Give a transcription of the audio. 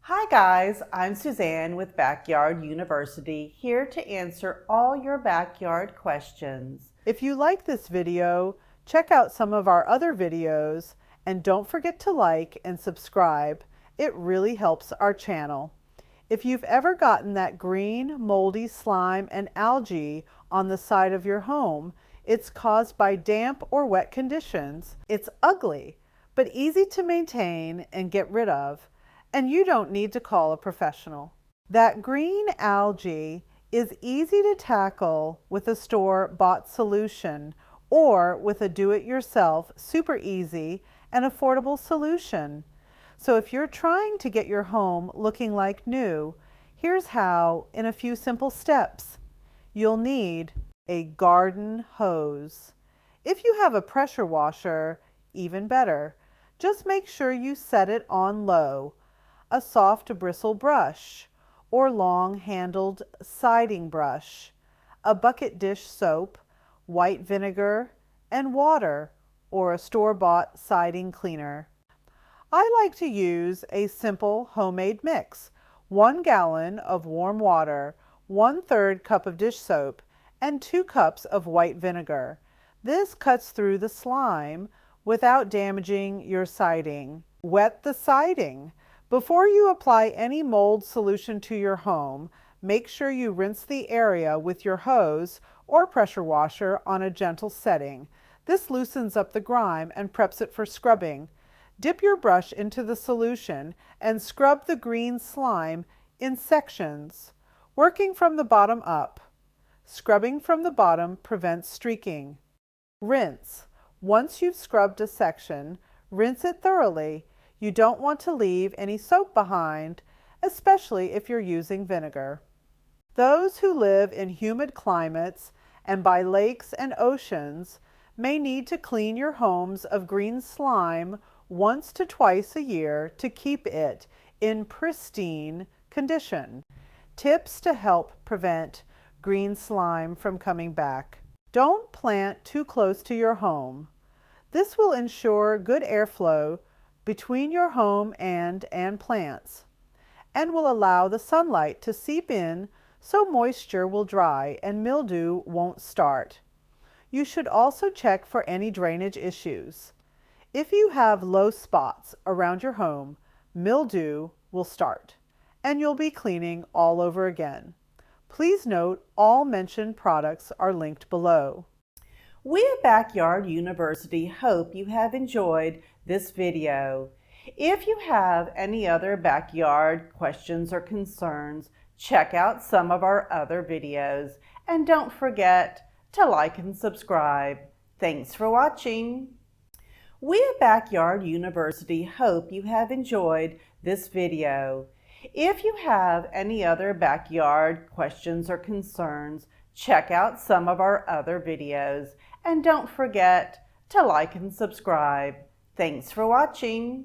Hi guys, I'm Suzanne with Backyard University, here to answer all your backyard questions. If you like this video, check out some of our other videos and don't forget to like and subscribe. It really helps our channel. If you've ever gotten that green, moldy slime and algae on the side of your home, it's caused by damp or wet conditions. It's ugly, but easy to maintain and get rid of, and you don't need to call a professional. That green algae is easy to tackle with a store-bought solution or with a do-it-yourself super easy and affordable solution. So if you're trying to get your home looking like new, here's how in a few simple steps. You'll need a garden hose. If you have a pressure washer, even better. Just make sure you set it on low. A soft bristle brush or long-handled siding brush, a bucket dish soap, white vinegar, and water, or a store-bought siding cleaner. I like to use a simple homemade mix: 1 gallon of warm water, 1/3 cup of dish soap, and 2 cups of white vinegar. This cuts through the slime without damaging your siding. Wet the siding. Before you apply any mold solution to your home, make sure you rinse the area with your hose or pressure washer on a gentle setting. This loosens up the grime and preps it for scrubbing. Dip your brush into the solution and scrub the green slime in sections, working from the bottom up. Scrubbing from the bottom prevents streaking. Rinse. Once you've scrubbed a section, rinse it thoroughly. You don't want to leave any soap behind, especially if you're using vinegar. Those who live in humid climates and by lakes and oceans may need to clean your homes of green slime once to twice a year to keep it in pristine condition. Tips to help prevent green slime from coming back. Don't plant too close to your home. This will ensure good airflow between your home and plants, and will allow the sunlight to seep in so moisture will dry and mildew won't start. You should also check for any drainage issues. If you have low spots around your home, mildew will start, and you'll be cleaning all over again. Please note all mentioned products are linked below. We at Backyard University hope you have enjoyed this video. If you have any other backyard questions or concerns, check out some of our other videos, and don't forget to like and subscribe. Thanks for watching. We at Backyard University hope you have enjoyed this video. If you have any other backyard questions or concerns, check out some of our other videos, and don't forget to like and subscribe. Thanks for watching.